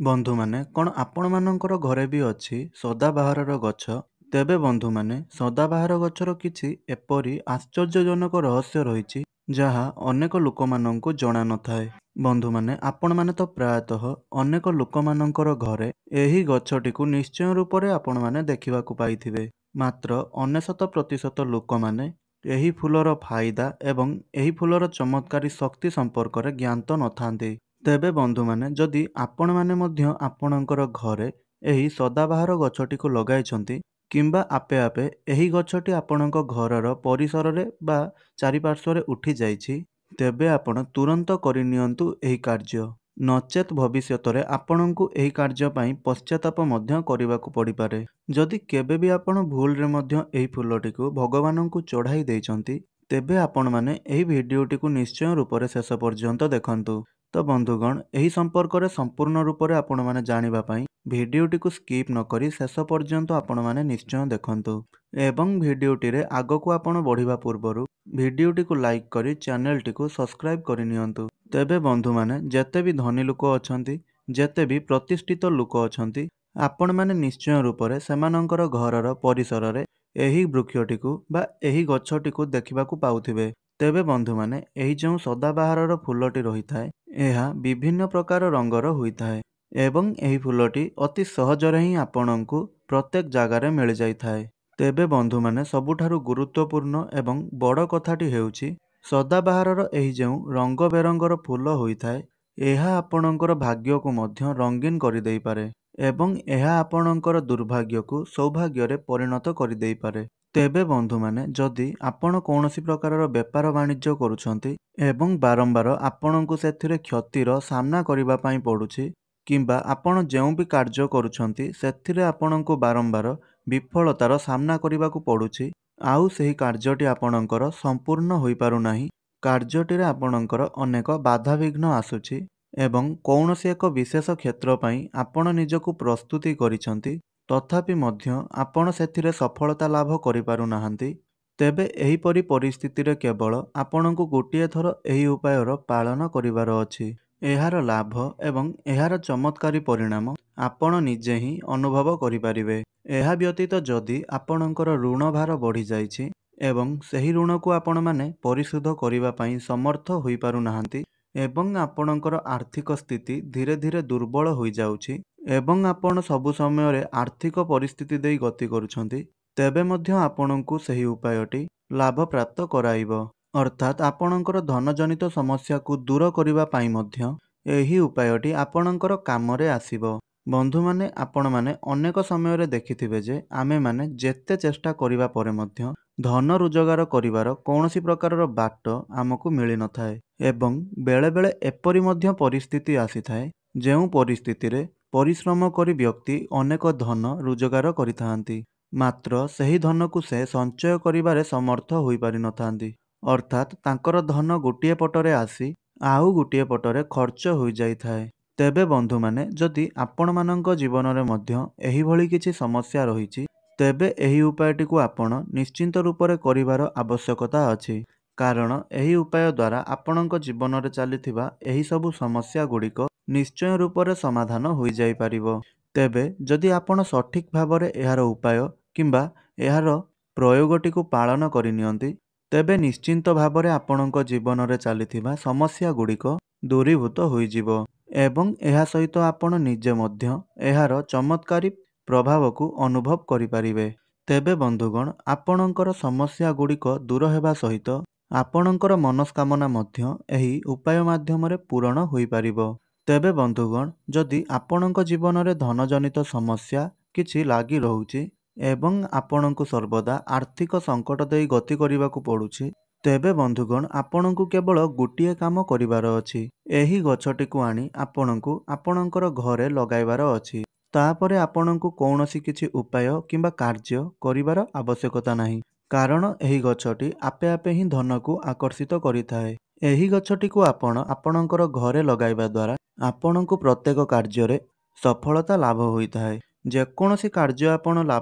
ବନ୍ଧୁମାନେ କ'ଣ ଆପଣମାନଙ୍କର ଘରେ ବି ଅଛି ସଦାବାହାରର ଗଛ? ତେବେ ବନ୍ଧୁମାନେ ସଦାବାହାର ଗଛର କିଛି ଏପରି ଆଶ୍ଚର୍ଯ୍ୟଜନକ ରହସ୍ୟ ରହିଛି ଯାହା ଅନେକ ଲୋକମାନଙ୍କୁ ଜଣା ନଥାଏ। ବନ୍ଧୁମାନେ ଆପଣମାନେ ତ ପ୍ରାୟତଃ ଅନେକ ଲୋକମାନଙ୍କର ଘରେ ଏହି ଗଛଟିକୁ ନିଶ୍ଚୟ ରୂପରେ ଆପଣମାନେ ଦେଖିବାକୁ ପାଇଥିବେ। ମାତ୍ର 99% ଲୋକମାନେ ଏହି ଫୁଲର ଫାଇଦା ଏବଂ ଏହି ଫୁଲର ଚମତ୍କାରୀ ଶକ୍ତି ସମ୍ପର୍କରେ ଜ୍ଞାତ ନଥାନ୍ତି। ତେବେ ବନ୍ଧୁମାନେ ଯଦି ଆପଣମାନେ ମଧ୍ୟ ଆପଣଙ୍କର ଘରେ ଏହି ସଦାବାହାର ଗଛଟିକୁ ଲଗାଇଛନ୍ତି କିମ୍ବା ଆପେ ଆପେ ଏହି ଗଛଟି ଆପଣଙ୍କ ଘରର ପରିସରରେ ବା ଚାରିପାର୍ଶ୍ୱରେ ଉଠି ଯାଇଛି, ତେବେ ଆପଣ ତୁରନ୍ତ କରିନିଅନ୍ତୁ ଏହି କାର୍ଯ୍ୟ। ନଚେତ୍ ଭବିଷ୍ୟତରେ ଆପଣଙ୍କୁ ଏହି କାର୍ଯ୍ୟ ପାଇଁ ପଶ୍ଚାତାପ ମଧ୍ୟ କରିବାକୁ ପଡ଼ିପାରେ। ଯଦି କେବେ ବି ଆପଣ ଭୁଲରେ ମଧ୍ୟ ଏହି ଫୁଲଟିକୁ ଭଗବାନଙ୍କୁ ଚଢ଼ାଇ ଦେଇଛନ୍ତି, ତେବେ ଆପଣମାନେ ଏହି ଭିଡ଼ିଓଟିକୁ ନିଶ୍ଚୟ ରୂପରେ ଶେଷ ପର୍ଯ୍ୟନ୍ତ ଦେଖନ୍ତୁ। ତ ବନ୍ଧୁଗଣ, ଏହି ସମ୍ପର୍କରେ ସମ୍ପୂର୍ଣ୍ଣ ରୂପରେ ଆପଣମାନେ ଜାଣିବା ପାଇଁ ଭିଡ଼ିଓଟିକୁ ସ୍କିପ୍ ନକରି ଶେଷ ପର୍ଯ୍ୟନ୍ତ ଆପଣମାନେ ନିଶ୍ଚୟ ଦେଖନ୍ତୁ। ଏବଂ ଭିଡ଼ିଓଟିରେ ଆଗକୁ ଆପଣ ବଢ଼ିବା ପୂର୍ବରୁ ଭିଡ଼ିଓଟିକୁ ଲାଇକ୍ କରି ଚ୍ୟାନେଲଟିକୁ ସବସ୍କ୍ରାଇବ୍ କରିନିଅନ୍ତୁ। ତେବେ ବନ୍ଧୁମାନେ ଯେତେ ବି ଧନୀ ଲୋକ ଅଛନ୍ତି, ଯେତେ ବି ପ୍ରତିଷ୍ଠିତ ଲୋକ ଅଛନ୍ତି, ଆପଣମାନେ ନିଶ୍ଚୟ ରୂପରେ ସେମାନଙ୍କର ଘରର ପରିସରରେ ଏହି ବୃକ୍ଷଟିକୁ ବା ଏହି ଗଛଟିକୁ ଦେଖିବାକୁ ପାଉଥିବେ। ତେବେ ବନ୍ଧୁମାନେ ଏହି ଯେଉଁ ସଦାବାହାରର ଫୁଲଟି ରହିଥାଏ, ଏହା ବିଭିନ୍ନ ପ୍ରକାର ରଙ୍ଗର ହୋଇଥାଏ ଏବଂ ଏହି ଫୁଲଟି ଅତି ସହଜରେ ହିଁ ଆପଣଙ୍କୁ ପ୍ରତ୍ୟେକ ଜାଗାରେ ମିଳିଯାଇଥାଏ। ତେବେ ବନ୍ଧୁମାନେ ସବୁଠାରୁ ଗୁରୁତ୍ୱପୂର୍ଣ୍ଣ ଏବଂ ବଡ଼ କଥାଟି ହେଉଛି ସଦାବାହାରର ଏହି ଯେଉଁ ରଙ୍ଗ ବେରଙ୍ଗର ଫୁଲ ହୋଇଥାଏ, ଏହା ଆପଣଙ୍କର ଭାଗ୍ୟକୁ ମଧ୍ୟ ରଙ୍ଗୀନ କରିଦେଇପାରେ ଏବଂ ଏହା ଆପଣଙ୍କର ଦୁର୍ଭାଗ୍ୟକୁ ସୌଭାଗ୍ୟରେ ପରିଣତ କରିଦେଇପାରେ। ତେବେ ବନ୍ଧୁମାନେ ଯଦି ଆପଣ କୌଣସି ପ୍ରକାରର ବେପାର ବାଣିଜ୍ୟ କରୁଛନ୍ତି ଏବଂ ବାରମ୍ବାର ଆପଣଙ୍କୁ ସେଥିରେ କ୍ଷତିର ସାମ୍ନା କରିବା ପାଇଁ ପଡ଼ୁଛି, କିମ୍ବା ଆପଣ ଯେଉଁ ବି କାର୍ଯ୍ୟ କରୁଛନ୍ତି ସେଥିରେ ଆପଣଙ୍କୁ ବାରମ୍ବାର ବିଫଳତାର ସାମ୍ନା କରିବାକୁ ପଡ଼ୁଛି, ଆଉ ସେହି କାର୍ଯ୍ୟଟି ଆପଣଙ୍କର ସମ୍ପୂର୍ଣ୍ଣ ହୋଇପାରୁନାହିଁ, କାର୍ଯ୍ୟଟିରେ ଆପଣଙ୍କର ଅନେକ ବାଧାବିଘ୍ନ ଆସୁଛି ଏବଂ କୌଣସି ଏକ ବିଶେଷ କ୍ଷେତ୍ର ପାଇଁ ଆପଣ ନିଜକୁ ପ୍ରସ୍ତୁତି କରିଛନ୍ତି, ତଥାପି ମଧ୍ୟ ଆପଣ ସେଥିରେ ସଫଳତା ଲାଭ କରିପାରୁନାହାନ୍ତି, ତେବେ ଏହିପରି ପରିସ୍ଥିତିରେ କେବଳ ଆପଣଙ୍କୁ ଗୋଟିଏ ଥର ଏହି ଉପାୟର ପାଳନ କରିବାର ଅଛି। ଏହାର ଲାଭ ଏବଂ ଏହାର ଚମତ୍କାରୀ ପରିଣାମ ଆପଣ ନିଜେ ହିଁ ଅନୁଭବ କରିପାରିବେ। ଏହା ବ୍ୟତୀତ ଯଦି ଆପଣଙ୍କର ଋଣ ଭାର ବଢ଼ିଯାଇଛି ଏବଂ ସେହି ଋଣକୁ ଆପଣମାନେ ପରିଶୋଧ କରିବା ପାଇଁ ସମର୍ଥ ହୋଇପାରୁନାହାନ୍ତି ଏବଂ ଆପଣଙ୍କର ଆର୍ଥିକ ସ୍ଥିତି ଧୀରେ ଧୀରେ ଦୁର୍ବଳ ହୋଇଯାଉଛି ଏବଂ ଆପଣ ସବୁ ସମୟରେ ଆର୍ଥିକ ପରିସ୍ଥିତି ଦେଇ ଗତି କରୁଛନ୍ତି, ତେବେ ମଧ୍ୟ ଆପଣଙ୍କୁ ସେହି ଉପାୟଟି ଲାଭପ୍ରାପ୍ତ କରାଇବ। ଅର୍ଥାତ୍ ଆପଣଙ୍କର ଧନଜନିତ ସମସ୍ୟାକୁ ଦୂର କରିବା ପାଇଁ ମଧ୍ୟ ଏହି ଉପାୟଟି ଆପଣଙ୍କର କାମରେ ଆସିବ। ବନ୍ଧୁମାନେ ଆପଣମାନେ ଅନେକ ସମୟରେ ଦେଖିଥିବେ ଯେ ଆମେମାନେ ଯେତେ ଚେଷ୍ଟା କରିବା ପରେ ମଧ୍ୟ ଧନ ରୋଜଗାର କରିବାର କୌଣସି ପ୍ରକାରର ବାଟ ଆମକୁ ମିଳିନଥାଏ ଏବଂ ବେଳେବେଳେ ଏପରି ମଧ୍ୟ ପରିସ୍ଥିତି ଆସିଥାଏ ଯେଉଁ ପରିସ୍ଥିତିରେ ପରିଶ୍ରମ କରି ବ୍ୟକ୍ତି ଅନେକ ଧନ ରୋଜଗାର କରିଥାନ୍ତି, ମାତ୍ର ସେହି ଧନକୁ ସେ ସଞ୍ଚୟ କରିବାରେ ସମର୍ଥ ହୋଇପାରିନଥାନ୍ତି। ଅର୍ଥାତ୍ ତାଙ୍କର ଧନ ଗୋଟିଏ ପଟରେ ଆସି ଆଉ ଗୋଟିଏ ପଟରେ ଖର୍ଚ୍ଚ ହୋଇଯାଇଥାଏ। ତେବେ ବନ୍ଧୁମାନେ ଯଦି ଆପଣମାନଙ୍କ ଜୀବନରେ ମଧ୍ୟ ଏହିଭଳି କିଛି ସମସ୍ୟା ରହିଛି, ତେବେ ଏହି ଉପାୟଟିକୁ ଆପଣ ନିଶ୍ଚିନ୍ତ ରୂପରେ କରିବାର ଆବଶ୍ୟକତା ଅଛି, କାରଣ ଏହି ଉପାୟ ଦ୍ୱାରା ଆପଣଙ୍କ ଜୀବନରେ ଚାଲିଥିବା ଏହିସବୁ ସମସ୍ୟା ଗୁଡ଼ିକ ନିଶ୍ଚୟ ରୂପରେ ସମାଧାନ ହୋଇଯାଇପାରିବ। ତେବେ ଯଦି ଆପଣ ସଠିକ୍ ଭାବରେ ଏହାର ଉପାୟ କିମ୍ବା ଏହାର ପ୍ରୟୋଗଟିକୁ ପାଳନ କରିନିଅନ୍ତି, ତେବେ ନିଶ୍ଚିନ୍ତ ଭାବରେ ଆପଣଙ୍କ ଜୀବନରେ ଚାଲିଥିବା ସମସ୍ୟା ଗୁଡ଼ିକ ଦୂରୀଭୂତ ହୋଇଯିବ ଏବଂ ଏହା ସହିତ ଆପଣ ନିଜେ ମଧ୍ୟ ଏହାର ଚମତ୍କାରୀ ପ୍ରଭାବକୁ ଅନୁଭବ କରିପାରିବେ। ତେବେ ବନ୍ଧୁଗଣ, ଆପଣଙ୍କର ସମସ୍ୟା ଗୁଡ଼ିକ ଦୂର ହେବା ସହିତ ଆପଣଙ୍କର ମନସ୍କାମନା ମଧ୍ୟ ଏହି ଉପାୟ ମାଧ୍ୟମରେ ପୂରଣ ହୋଇପାରିବ। ତେବେ ବନ୍ଧୁଗଣ, ଯଦି ଆପଣଙ୍କ ଜୀବନରେ ଧନଜନିତ ସମସ୍ୟା କିଛି ଲାଗି ରହୁଛି ଏବଂ ଆପଣଙ୍କୁ ସର୍ବଦା ଆର୍ଥିକ ସଙ୍କଟ ଦେଇ ଗତି କରିବାକୁ ପଡ଼ୁଛି, ତେବେ ବନ୍ଧୁଗଣ ଆପଣଙ୍କୁ କେବଳ ଗୋଟିଏ କାମ କରିବାର ଅଛି। ଏହି ଗଛଟିକୁ ଆଣି ଆପଣଙ୍କୁ ଆପଣଙ୍କର ଘରେ ଲଗାଇବାର ଅଛି। ତାପରେ ଆପଣଙ୍କୁ କୌଣସି କିଛି ଉପାୟ କିମ୍ବା କାର୍ଯ୍ୟ କରିବାର ଆବଶ୍ୟକତା ନାହିଁ, କାରଣ ଏହି ଗଛଟି ଆପେ ଆପେ ହିଁ ଧନକୁ ଆକର୍ଷିତ କରିଥାଏ। ଏହି ଗଛଟିକୁ ଆପଣ ଆପଣଙ୍କର ଘରେ ଲଗାଇବା ଦ୍ୱାରା ଆପଣଙ୍କୁ ପ୍ରତ୍ୟେକ କାର୍ଯ୍ୟରେ ସଫଳତା ଲାଭ ହୋଇଥାଏ। ଯେକୌଣସି କାର୍ଯ୍ୟ ଆପଣ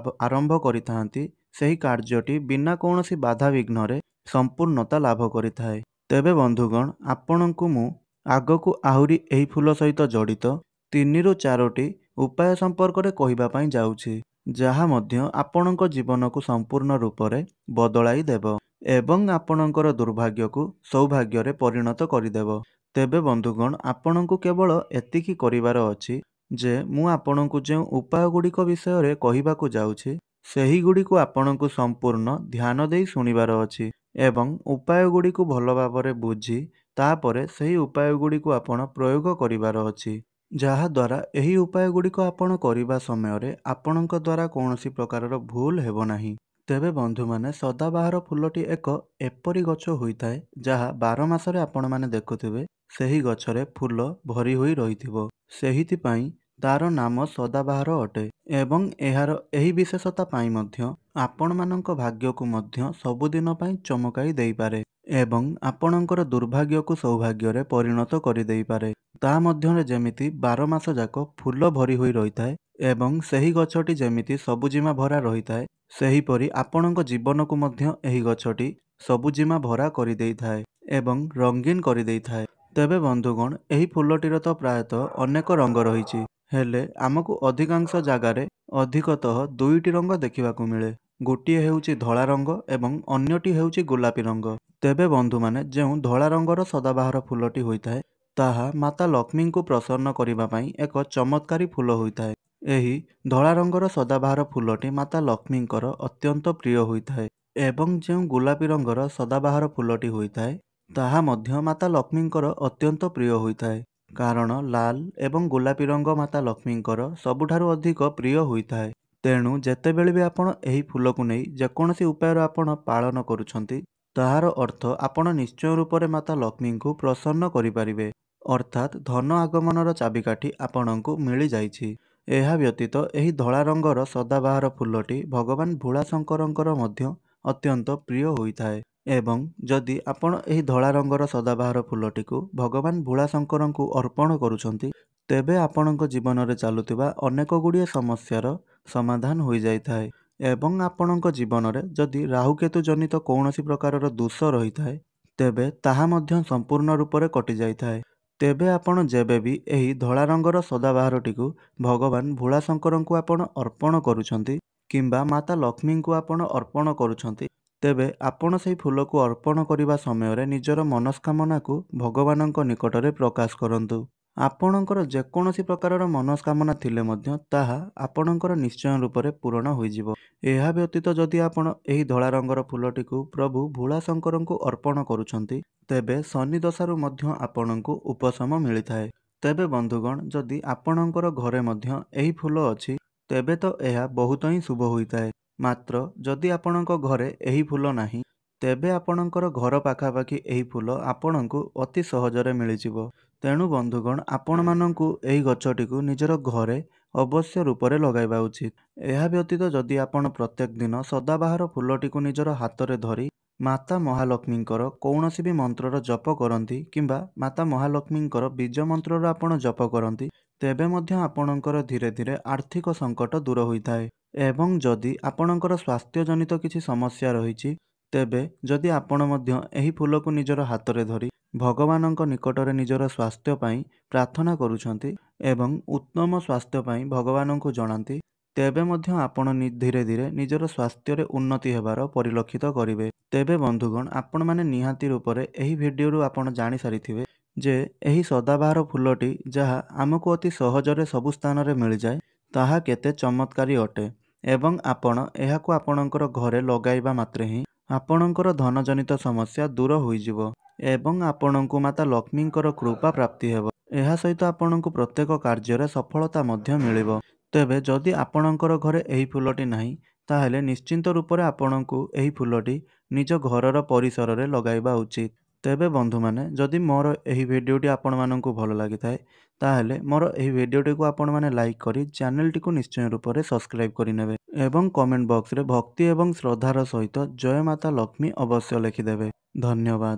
ଆରମ୍ଭ କରିଥାନ୍ତି, ସେହି କାର୍ଯ୍ୟଟି ବିନା କୌଣସି ବାଧାବିଘ୍ନରେ ସମ୍ପୂର୍ଣ୍ଣତା ଲାଭ କରିଥାଏ। ତେବେ ବନ୍ଧୁଗଣ, ଆପଣଙ୍କୁ ମୁଁ ଆଗକୁ ଆହୁରି ଏହି ଫୁଲ ସହିତ ଜଡ଼ିତ 3ରୁ 4ଟି ଉପାୟ ସମ୍ପର୍କରେ କହିବା ପାଇଁ ଯାଉଛି, ଯାହା ମଧ୍ୟ ଆପଣଙ୍କ ଜୀବନକୁ ସମ୍ପୂର୍ଣ୍ଣ ରୂପରେ ବଦଳାଇ ଦେବ ଏବଂ ଆପଣଙ୍କର ଦୁର୍ଭାଗ୍ୟକୁ ସୌଭାଗ୍ୟରେ ପରିଣତ କରିଦେବ। ତେବେ ବନ୍ଧୁଗଣ, ଆପଣଙ୍କୁ କେବଳ ଏତିକି କରିବାର ଅଛି ଯେ ମୁଁ ଆପଣଙ୍କୁ ଯେଉଁ ଉପାୟଗୁଡ଼ିକ ବିଷୟରେ କହିବାକୁ ଯାଉଛି, ସେହିଗୁଡ଼ିକୁ ଆପଣଙ୍କୁ ସମ୍ପୂର୍ଣ୍ଣ ଧ୍ୟାନ ଦେଇ ଶୁଣିବାର ଅଛି ଏବଂ ଉପାୟଗୁଡ଼ିକୁ ଭଲ ଭାବରେ ବୁଝି ତାପରେ ସେହି ଉପାୟଗୁଡ଼ିକୁ ଆପଣ ପ୍ରୟୋଗ କରିବାର ଅଛି, ଯାହାଦ୍ୱାରା ଏହି ଉପାୟଗୁଡ଼ିକ ଆପଣ କରିବା ସମୟରେ ଆପଣଙ୍କ ଦ୍ୱାରା କୌଣସି ପ୍ରକାରର ଭୁଲ ହେବ ନାହିଁ। ତେବେ ବନ୍ଧୁମାନେ, ସଦାବାହାର ଫୁଲଟି ଏକ ଏପରି ଗଛ ହୋଇଥାଏ ଯାହା 12 ମାସରେ ଆପଣମାନେ ଦେଖୁଥିବେ ସେହି ଗଛରେ ଫୁଲ ଭରି ହୋଇ ରହିଥିବ। ସେଥିପାଇଁ ତାର ନାମ ସଦାବାହାର ଅଟେ ଏବଂ ଏହାର ଏହି ବିଶେଷତା ପାଇଁ ମଧ୍ୟ ଆପଣମାନଙ୍କ ଭାଗ୍ୟକୁ ମଧ୍ୟ ସବୁଦିନ ପାଇଁ ଚମକାଇ ଦେଇପାରେ ଏବଂ ଆପଣଙ୍କର ଦୁର୍ଭାଗ୍ୟକୁ ସୌଭାଗ୍ୟରେ ପରିଣତ କରିଦେଇପାରେ। ତା ମଧ୍ୟରେ ଯେମିତି 12 ମାସ ଯାକ ଫୁଲ ଭରି ହୋଇ ରହିଥାଏ ଏବଂ ସେହି ଗଛଟି ଯେମିତି ସବୁଜିମା ଭରା ରହିଥାଏ, ସେହିପରି ଆପଣଙ୍କ ଜୀବନକୁ ମଧ୍ୟ ଏହି ଗଛଟି ସବୁଜିମା ଭରା କରିଦେଇଥାଏ ଏବଂ ରଙ୍ଗୀନ କରିଦେଇଥାଏ। ତେବେ ବନ୍ଧୁଗଣ, ଏହି ଫୁଲଟିର ତ ପ୍ରାୟତଃ ଅନେକ ରଙ୍ଗ ରହିଛି, ହେଲେ ଆମକୁ ଅଧିକାଂଶ ଜାଗାରେ ଅଧିକତଃ 2ଟି ରଙ୍ଗ ଦେଖିବାକୁ ମିଳେ। ଗୋଟିଏ ହେଉଛି ଧଳା ରଙ୍ଗ ଏବଂ ଅନ୍ୟଟି ହେଉଛି ଗୋଲାପୀ ରଙ୍ଗ। ତେବେ ବନ୍ଧୁମାନେ, ଯେଉଁ ଧଳା ରଙ୍ଗର ସଦାବାହାର ଫୁଲଟି ହୋଇଥାଏ ତାହା ମାତା ଲକ୍ଷ୍ମୀଙ୍କୁ ପ୍ରସନ୍ନ କରିବା ପାଇଁ ଏକ ଚମତ୍କାରୀ ଫୁଲ ହୋଇଥାଏ। ଏହି ଧଳା ରଙ୍ଗର ସଦାବାହାର ଫୁଲଟି ମାତା ଲକ୍ଷ୍ମୀଙ୍କର ଅତ୍ୟନ୍ତ ପ୍ରିୟ ହୋଇଥାଏ ଏବଂ ଯେଉଁ ଗୋଲାପୀ ରଙ୍ଗର ସଦାବାହାର ଫୁଲଟି ହୋଇଥାଏ ତାହା ମଧ୍ୟ ମାତା ଲକ୍ଷ୍ମୀଙ୍କର ଅତ୍ୟନ୍ତ ପ୍ରିୟ ହୋଇଥାଏ, କାରଣ ଲାଲ ଏବଂ ଗୋଲାପୀ ରଙ୍ଗ ମାତା ଲକ୍ଷ୍ମୀଙ୍କର ସବୁଠାରୁ ଅଧିକ ପ୍ରିୟ ହୋଇଥାଏ। ତେଣୁ ଯେତେବେଳେ ବି ଆପଣ ଏହି ଫୁଲକୁ ନେଇ ଯେକୌଣସି ଉପାୟରେ ଆପଣ ପାଳନ କରୁଛନ୍ତି, ତାହାର ଅର୍ଥ ଆପଣ ନିଶ୍ଚୟ ରୂପରେ ମାତା ଲକ୍ଷ୍ମୀଙ୍କୁ ପ୍ରସନ୍ନ କରିପାରିବେ, ଅର୍ଥାତ୍ ଧନ ଆଗମନର ଚାବିକାଠି ଆପଣଙ୍କୁ ମିଳିଯାଇଛି। ଏହା ବ୍ୟତୀତ ଏହି ଧଳା ରଙ୍ଗର ସଦାବାହାର ଫୁଲଟି ଭଗବାନ ଭୋଳାଶଙ୍କରଙ୍କର ମଧ୍ୟ ଅତ୍ୟନ୍ତ ପ୍ରିୟ ହୋଇଥାଏ ଏବଂ ଯଦି ଆପଣ ଏହି ଧଳା ରଙ୍ଗର ସଦାବାହାର ଫୁଲଟିକୁ ଭଗବାନ ଭୋଳାଶଙ୍କରଙ୍କୁ ଅର୍ପଣ କରୁଛନ୍ତି, ତେବେ ଆପଣଙ୍କ ଜୀବନରେ ଚାଲୁଥିବା ଅନେକ ଗୁଡ଼ିଏ ସମସ୍ୟାର ସମାଧାନ ହୋଇଯାଇଥାଏ ଏବଂ ଆପଣଙ୍କ ଜୀବନରେ ଯଦି ରାହୁକେତୁ ଜନିତ କୌଣସି ପ୍ରକାରର ଦୋଷ ରହିଥାଏ, ତେବେ ତାହା ମଧ୍ୟ ସମ୍ପୂର୍ଣ୍ଣ ରୂପରେ କଟିଯାଇଥାଏ। ତେବେ ଆପଣ ଯେବେବି ଏହି ଧଳା ରଙ୍ଗର ସଦାବାହାରଟିକୁ ଭଗବାନ ଭୋଳାଶଙ୍କରଙ୍କୁ ଆପଣ ଅର୍ପଣ କରୁଛନ୍ତି କିମ୍ବା ମାତା ଲକ୍ଷ୍ମୀଙ୍କୁ ଆପଣ ଅର୍ପଣ କରୁଛନ୍ତି, ତେବେ ଆପଣ ସେହି ଫୁଲକୁ ଅର୍ପଣ କରିବା ସମୟରେ ନିଜର ମନସ୍କାମନାକୁ ଭଗବାନଙ୍କ ନିକଟରେ ପ୍ରକାଶ କରନ୍ତୁ। ଆପଣଙ୍କର ଯେକୌଣସି ପ୍ରକାରର ମନସ୍କାମନା ଥିଲେ ମଧ୍ୟ ତାହା ଆପଣଙ୍କର ନିଶ୍ଚୟ ରୂପରେ ପୂରଣ ହୋଇଯିବ। ଏହା ବ୍ୟତୀତ ଯଦି ଆପଣ ଏହି ଧଳା ରଙ୍ଗର ଫୁଲଟିକୁ ପ୍ରଭୁ ଭୋଳାଶଙ୍କରଙ୍କୁ ଅର୍ପଣ କରୁଛନ୍ତି, ତେବେ ଶନି ଦଶାରୁ ମଧ୍ୟ ଆପଣଙ୍କୁ ଉପଶମ ମିଳିଥାଏ। ତେବେ ବନ୍ଧୁଗଣ, ଯଦି ଆପଣଙ୍କର ଘରେ ମଧ୍ୟ ଏହି ଫୁଲ ଅଛି, ତେବେ ତ ଏହା ବହୁତ ହିଁ ଶୁଭ ହୋଇଥାଏ। ମାତ୍ର ଯଦି ଆପଣଙ୍କ ଘରେ ଏହି ଫୁଲ ନାହିଁ, ତେବେ ଆପଣଙ୍କର ଘର ପାଖାପାଖି ଏହି ଫୁଲ ଆପଣଙ୍କୁ ଅତି ସହଜରେ ମିଳିଯିବ। ତେଣୁ ବନ୍ଧୁଗଣ, ଆପଣମାନଙ୍କୁ ଏହି ଗଛଟିକୁ ନିଜର ଘରେ ଅବଶ୍ୟ ରୂପରେ ଲଗାଇବା ଉଚିତ। ଏହା ବ୍ୟତୀତ ଯଦି ଆପଣ ପ୍ରତ୍ୟେକ ଦିନ ସଦାବାହାର ଫୁଲଟିକୁ ନିଜର ହାତରେ ଧରି ମାତା ମହାଲକ୍ଷ୍ମୀଙ୍କର କୌଣସି ବି ମନ୍ତ୍ରର ଜପ କରନ୍ତି କିମ୍ବା ମାତା ମହାଲକ୍ଷ୍ମୀଙ୍କର ବୀଜ ମନ୍ତ୍ରର ଆପଣ ଜପ କରନ୍ତି, ତେବେ ମଧ୍ୟ ଆପଣଙ୍କର ଧୀରେ ଧୀରେ ଆର୍ଥିକ ସଙ୍କଟ ଦୂର ହୋଇଥାଏ ଏବଂ ଯଦି ଆପଣଙ୍କର ସ୍ୱାସ୍ଥ୍ୟ ଜନିତ କିଛି ସମସ୍ୟା ରହିଛି, ତେବେ ଯଦି ଆପଣ ମଧ୍ୟ ଏହି ଫୁଲକୁ ନିଜର ହାତରେ ଧରି ଭଗବାନଙ୍କ ନିକଟରେ ନିଜର ସ୍ୱାସ୍ଥ୍ୟ ପାଇଁ ପ୍ରାର୍ଥନା କରୁଛନ୍ତି ଏବଂ ଉତ୍ତମ ସ୍ୱାସ୍ଥ୍ୟ ପାଇଁ ଭଗବାନଙ୍କୁ ଜଣାନ୍ତି, ତେବେ ମଧ୍ୟ ଆପଣ ଧୀରେ ଧୀରେ ନିଜର ସ୍ୱାସ୍ଥ୍ୟରେ ଉନ୍ନତି ହେବାର ପରିଲକ୍ଷିତ କରିବେ। ତେବେ ବନ୍ଧୁଗଣ, ଆପଣମାନେ ନିହାତି ରୂପରେ ଏହି ଭିଡ଼ିଓରୁ ଆପଣ ଜାଣିସାରିଥିବେ ଯେ ଏହି ସଦାବାହାର ଫୁଲଟି ଯାହା ଆମକୁ ଅତି ସହଜରେ ସବୁ ସ୍ଥାନରେ ମିଳିଯାଏ, ତାହା କେତେ ଚମତ୍କାରୀ ଅଟେ ଏବଂ ଆପଣ ଏହାକୁ ଆପଣଙ୍କର ଘରେ ଲଗାଇବା ମାତ୍ରେ ହିଁ ଆପଣଙ୍କର ଧନଜନିତ ସମସ୍ୟା ଦୂର ହୋଇଯିବ ଏବଂ ଆପଣଙ୍କୁ ମାତା ଲକ୍ଷ୍ମୀଙ୍କର କୃପା ପ୍ରାପ୍ତି ହେବ। ଏହା ସହିତ ଆପଣଙ୍କୁ ପ୍ରତ୍ୟେକ କାର୍ଯ୍ୟରେ ସଫଳତା ମଧ୍ୟ ମିଳିବ। ତେବେ ଯଦି ଆପଣଙ୍କର ଘରେ ଏହି ଫୁଲଟି ନାହିଁ, ତାହେଲେ ନିଶ୍ଚିନ୍ତ ରୂପରେ ଆପଣଙ୍କୁ ଏହି ଫୁଲଟି ନିଜ ଘରର ପରିସରରେ ଲଗାଇବା ଉଚିତ। ତେବେ ବନ୍ଧୁମାନେ, ଯଦି ମୋର ଏହି ଭିଡ଼ିଓଟି ଆପଣମାନଙ୍କୁ ଭଲ ଲାଗିଥାଏ, ତାହେଲେ ମୋର ଏହି ଭିଡ଼ିଓଟିକୁ ଆପଣମାନେ ଲାଇକ୍ କରି ଚ୍ୟାନେଲଟିକୁ ନିଶ୍ଚୟ ରୂପରେ ସବସ୍କ୍ରାଇବ୍ କରିନେବେ ଏବଂ କମେଣ୍ଟ ବକ୍ସରେ ଭକ୍ତି ଏବଂ ଶ୍ରଦ୍ଧାର ସହିତ ଜୟ ମାତା ଲକ୍ଷ୍ମୀ ଅବଶ୍ୟ ଲେଖିଦେବେ। ଧନ୍ୟବାଦ।